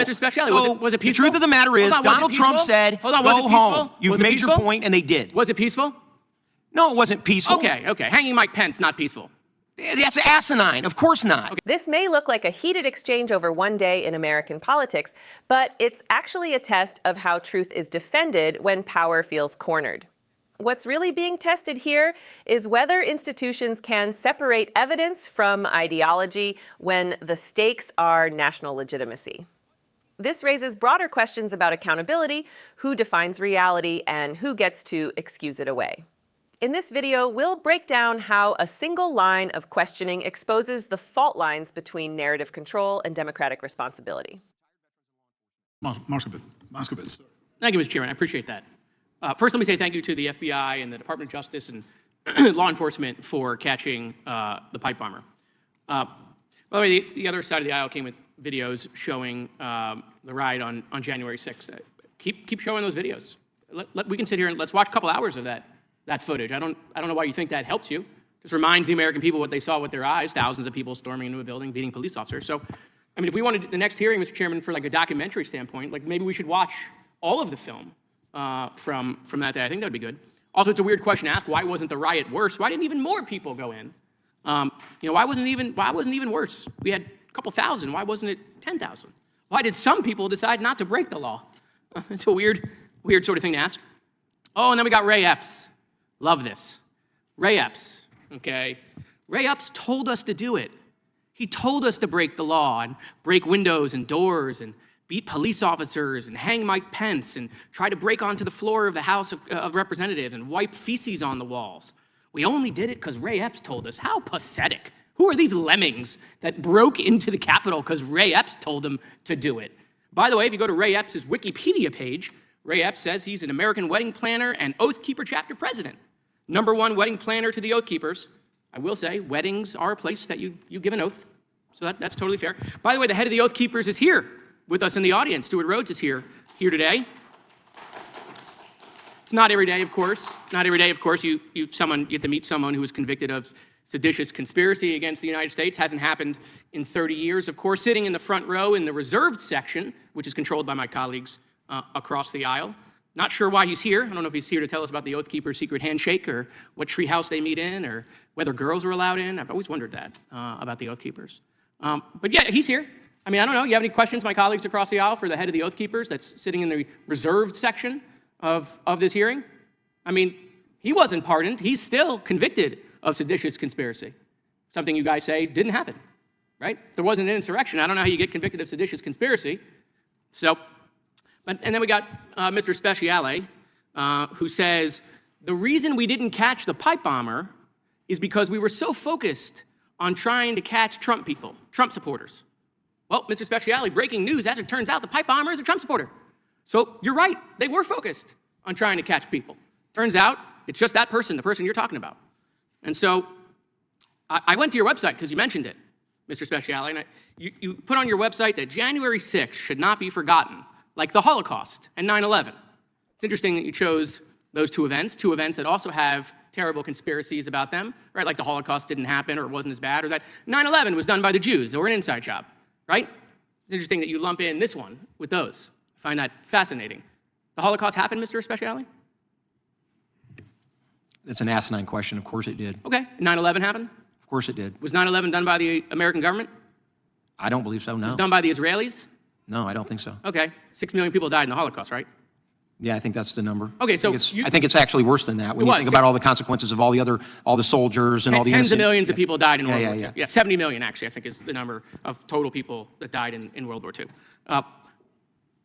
Mr. Speciale, was it peaceful? The truth of the matter is, Donald Trump said, go home. You've made your point, and they did. Was it peaceful? No, it wasn't peaceful. Okay. Hanging Mike Pence, not peaceful. That's asinine. Of course not. Okay. This may look like a heated exchange over one day in American politics, but it's actually a test of how truth is defended when power feels cornered. What's really being tested here is whether institutions can separate evidence from ideology when the stakes are national legitimacy. This raises broader questions about accountability, who defines reality, and who gets to excuse it away. In this video, we'll break down how a single line of questioning exposes the fault lines between narrative control and democratic responsibility. Moskowitz. Thank you, Mr. Chairman. I appreciate that. First, let me say thank you to the FBI and the Department of Justice and law enforcement for catching the pipe bomber. By the way, the other side of the aisle came with videos showing the riot on January 6th. Keep showing those videos. We can sit here and let's watch a couple hours of that footage. I don't know why you think that helps you. Just reminds the American people what they saw with their eyes, thousands of people storming into a building, beating police officers. So, I mean, if we wanted the next hearing, Mr. Chairman, for like a documentary standpoint, like maybe we should watch all of the film from that day. I think that would be good. Also, it's a weird question to ask. Why wasn't the riot worse? Why didn't even more people go in? Why wasn't it even worse? We had a couple thousand. Why wasn't it 10,000? Why did some people decide not to break the law? It's a weird sort of thing to ask. Oh, and then we got Ray Epps. Love this. Ray Epps, okay? Ray Epps told us to do it. He told us to break the law and break windows and doors and beat police officers and hang Mike Pence and try to break onto the floor of the House of Representatives and wipe feces on the walls. We only did it because Ray Epps told us. How pathetic. Who are these lemmings that broke into the Capitol because Ray Epps told them to do it? By the way, if you go to Ray Epps' Wikipedia page, Ray Epps says he's an American wedding planner and Oath Keeper chapter president. #1 wedding planner to the Oath Keepers. I will say, weddings are a place that you give an oath, so that's totally fair. By the way, the head of the Oath Keepers is here with us in the audience. Stuart Rhodes is here today. It's not every day, of course. Not every day, of course, you get to meet someone who was convicted of seditious conspiracy against the United States. Hasn't happened in 30 years, of course. Sitting in the front row in the reserved section, which is controlled by my colleagues across the aisle. Not sure why he's here. I don't know if he's here to tell us about the Oath Keeper's secret handshake or what treehouse they meet in or whether girls are allowed in. I've always wondered that about the Oath Keepers. But yeah, he's here. I mean, I don't know. You have any questions, my colleagues across the aisle, for the head of the Oath Keepers that's sitting in the reserved section of this hearing? I mean, he wasn't pardoned. He's still convicted of seditious conspiracy. Something you guys say didn't happen, right? There wasn't an insurrection. I don't know how you get convicted of seditious conspiracy. So, and then we got Mr. Speciale, who says, the reason we didn't catch the pipe bomber is because we were so focused on trying to catch Trump people, Trump supporters. Well, Mr. Speciale, breaking news, as it turns out, the pipe bomber is a Trump supporter. So you're right, they were focused on trying to catch people. Turns out, it's just that person, the person you're talking about. And so I went to your website because you mentioned it, Mr. Speciale, and you put on your website that January 6th should not be forgotten, like the Holocaust and 9/11. It's interesting that you chose those two events that also have terrible conspiracies about them, right? Like the Holocaust didn't happen or it wasn't as bad, or that 9/11 was done by the Jews or an inside job, right? It's interesting that you lump in this one with those. I find that fascinating. The Holocaust happened, Mr. Speciale? That's an asinine question. Of course it did. Okay. 9/11 happened? Of course it did. Was 9/11 done by the American government? I don't believe so, no. Was it done by the Israelis? No, I don't think so. Okay. 6 million people died in the Holocaust, right? Yeah, I think that's the number. Okay, so I think it's actually worse than that when you think about all the consequences of all the soldiers and all the tens of millions of people died in World War II. Yeah, 70 million, actually, I think is the number of total people that died in World War II.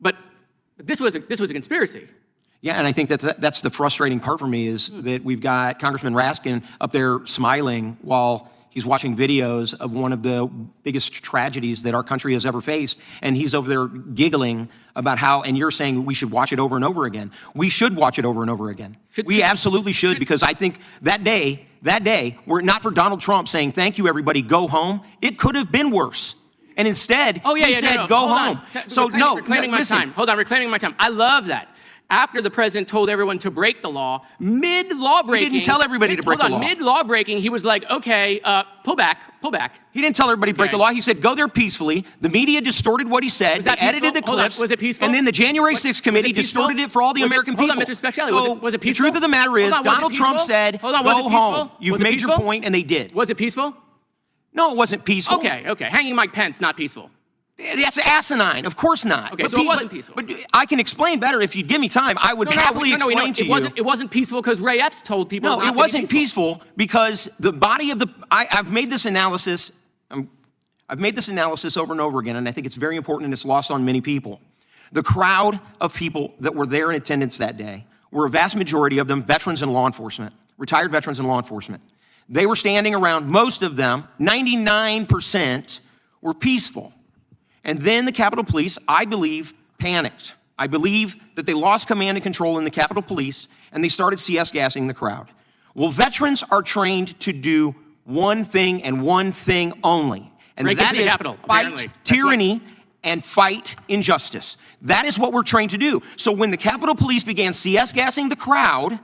But this was a conspiracy. Yeah, and I think that's the frustrating part for me is that we've got Congressman Raskin up there smiling while he's watching videos of one of the biggest tragedies that our country has ever faced, and he's over there giggling about how, and you're saying we should watch it over and over again. We should watch it over and over again. We absolutely should, because I think that day, were it not for Donald Trump saying, thank you, everybody, go home, it could have been worse. And instead, Oh, yeah, he yeah, said, no. go Hold home. on. So, reclaiming my listen. time. Hold on, reclaiming my time. I love that. After the president told everyone to break the law, mid-law breaking. He didn't tell everybody to break the law. Mid-law breaking, he was like, okay, pull back. He didn't tell everybody to break the law. He said, go there peacefully. The media distorted what he said. Was that They edited peaceful? the Hold on. clips. Was it peaceful? And then the January 6th Was committee it peaceful? distorted it for all the American people. Hold on, Mr. Speciale. So Was it peaceful? the truth of the matter is, Hold on, was it Donald Trump peaceful? said, Hold on, was it go peaceful? home. You've Was it made your peaceful? point, and they did. Was it peaceful? No, it wasn't peaceful. Okay. Hanging Mike Pence, not peaceful. That's asinine. Of course not. Okay, so it wasn't peaceful. But I can explain better if you'd give me time. I would happily explain to you. It wasn't peaceful because Ray Epps told people No, not to it be wasn't peaceful because the body of the. I've made this analysis. I've made this analysis over and over again, and I think it's very important, and it's lost on many people. The crowd of people that were there in attendance that day were a vast majority of them veterans and law enforcement, retired veterans and law enforcement. They were standing around. Most of them, 99%, were peaceful. And then the Capitol Police, I believe, panicked. I believe that they lost command and control in the Capitol Police, and they started CS gassing the crowd. Well, veterans are trained to do one thing and one thing only, and that is fight tyranny and fight injustice. That is what we're trained to do. So when the Capitol Police began CS gassing the crowd,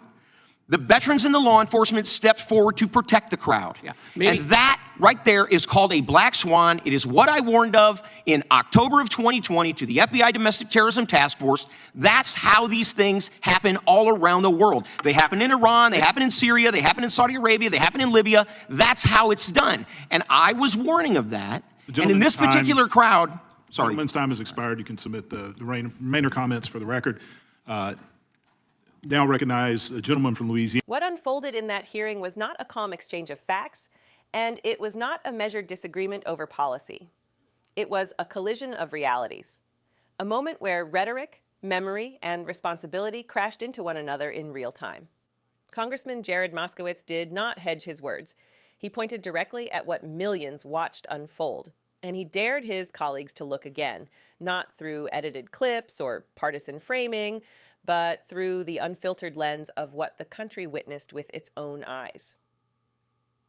the veterans and the law enforcement stepped forward to protect the crowd. Yeah, and that right there is called a black swan. It is what I warned of in October of 2020 to the FBI Domestic Terrorism Task Force. That's how these things happen all around the world. They happen in Iran, they happen in Syria, they happen in Saudi Arabia, they happen in Libya. That's how it's done. And I was warning of that. And in this particular crowd, sorry. The gentleman's time has expired. You can submit the remainder comments for the record. Now recognize a gentleman from Louisiana. What unfolded in that hearing was not a calm exchange of facts, and it was not a measured disagreement over policy. It was a collision of realities, a moment where rhetoric, memory, and responsibility crashed into one another in real time. Congressman Jared Moskowitz did not hedge his words. He pointed directly at what millions watched unfold, and he dared his colleagues to look again, not through edited clips or partisan framing, but through the unfiltered lens of what the country witnessed with its own eyes.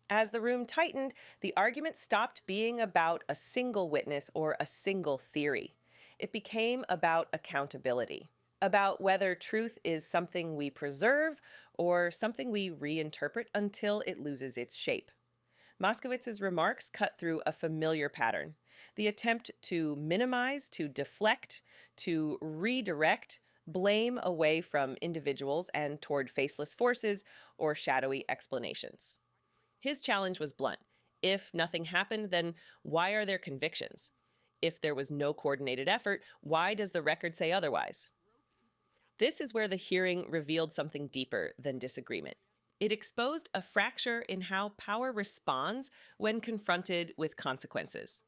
As the room tightened, the argument stopped being about a single witness or a single theory. It became about accountability, about whether truth is something we preserve or something we reinterpret until it loses its shape. Moskowitz's remarks cut through a familiar pattern, the attempt to minimize, to deflect, to redirect, blame away from individuals and toward faceless forces or shadowy explanations. His challenge was blunt. If nothing happened, then why are there convictions? If there was no coordinated effort, why does the record say otherwise? This is where the hearing revealed something deeper than disagreement. It exposed a fracture in how power responds when confronted with consequences.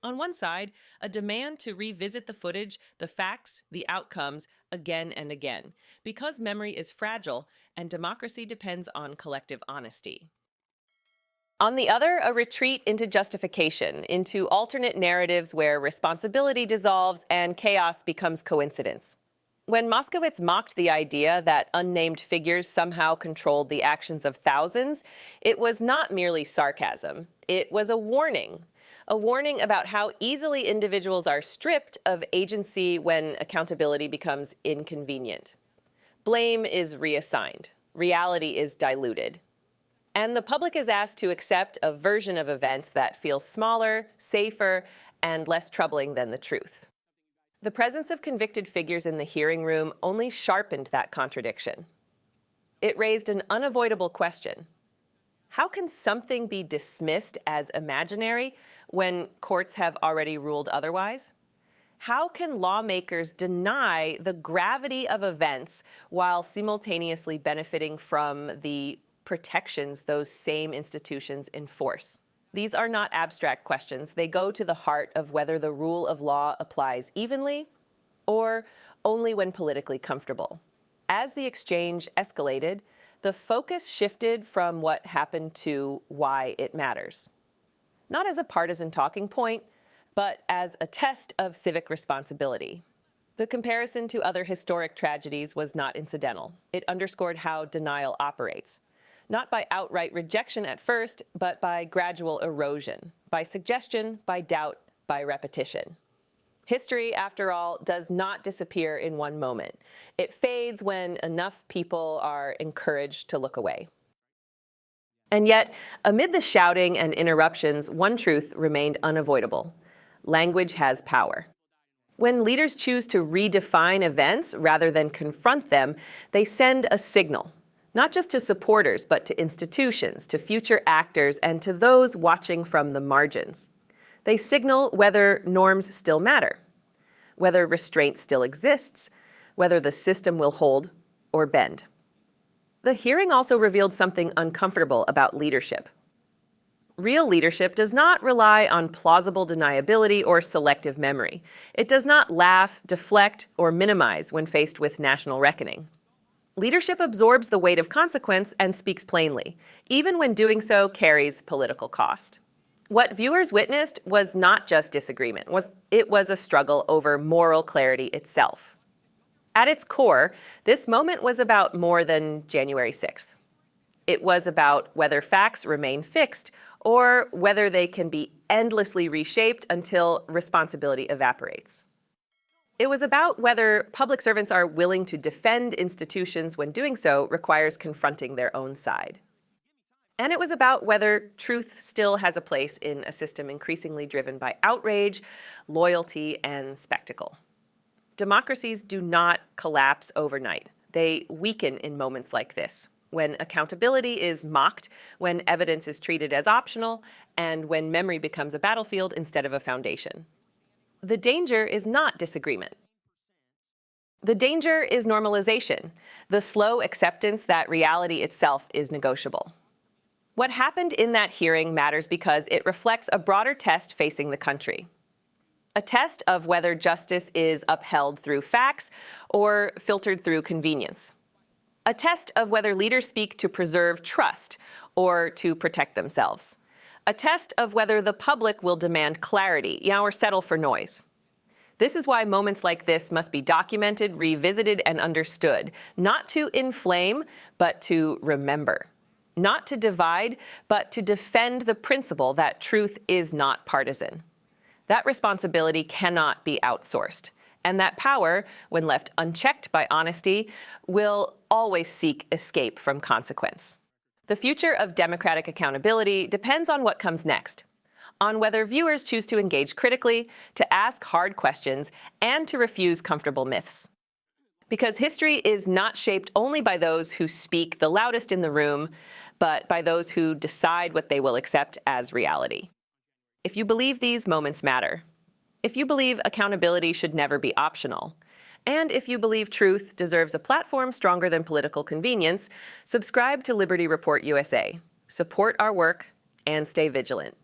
On one side, a demand to revisit the footage, the facts, the outcomes again and again, because memory is fragile and democracy depends on collective honesty. On the other, a retreat into justification, into alternate narratives where responsibility dissolves and chaos becomes coincidence. When Moskowitz mocked the idea that unnamed figures somehow controlled the actions of thousands, it was not merely sarcasm. It was a warning about how easily individuals are stripped of agency when accountability becomes inconvenient. Blame is reassigned. Reality is diluted. And the public is asked to accept a version of events that feels smaller, safer, and less troubling than the truth. The presence of convicted figures in the hearing room only sharpened that contradiction. It raised an unavoidable question. How can something be dismissed as imaginary when courts have already ruled otherwise? How can lawmakers deny the gravity of events while simultaneously benefiting from the protections those same institutions enforce? These are not abstract questions. They go to the heart of whether the rule of law applies evenly or only when politically comfortable. As the exchange escalated, the focus shifted from what happened to why it matters. Not as a partisan talking point, but as a test of civic responsibility. The comparison to other historic tragedies was not incidental. It underscored how denial operates. Not by outright rejection at first, but by gradual erosion, by suggestion, by doubt, by repetition. History, after all, does not disappear in one moment. It fades when enough people are encouraged to look away. And yet, amid the shouting and interruptions, one truth remained unavoidable. Language has power. When leaders choose to redefine events rather than confront them, they send a signal, not just to supporters, but to institutions, to future actors, and to those watching from the margins. They signal whether norms still matter, whether restraint still exists, whether the system will hold or bend. The hearing also revealed something uncomfortable about leadership. Real leadership does not rely on plausible deniability or selective memory. It does not laugh, deflect, or minimize when faced with national reckoning. Leadership absorbs the weight of consequence and speaks plainly, even when doing so carries political cost. What viewers witnessed was not just disagreement. It was a struggle over moral clarity itself. At its core, this moment was about more than January 6th. It was about whether facts remain fixed or whether they can be endlessly reshaped until responsibility evaporates. It was about whether public servants are willing to defend institutions when doing so requires confronting their own side. And it was about whether truth still has a place in a system increasingly driven by outrage, loyalty, and spectacle. Democracies do not collapse overnight. They weaken in moments like this, when accountability is mocked, when evidence is treated as optional, and when memory becomes a battlefield instead of a foundation. The danger is not disagreement. The danger is normalization, the slow acceptance that reality itself is negotiable. What happened in that hearing matters because it reflects a broader test facing the country. A test of whether justice is upheld through facts or filtered through convenience. A test of whether leaders speak to preserve trust or to protect themselves. A test of whether the public will demand clarity, or settle for noise. This is why moments like this must be documented, revisited, and understood, not to inflame, but to remember. Not to divide, but to defend the principle that truth is not partisan. That responsibility cannot be outsourced. And that power, when left unchecked by honesty, will always seek escape from consequence. The future of democratic accountability depends on what comes next, on whether viewers choose to engage critically, to ask hard questions, and to refuse comfortable myths. Because history is not shaped only by those who speak the loudest in the room, but by those who decide what they will accept as reality. If you believe these moments matter, if you believe accountability should never be optional, and if you believe truth deserves a platform stronger than political convenience, subscribe to Liberty Report USA, support our work, and stay vigilant.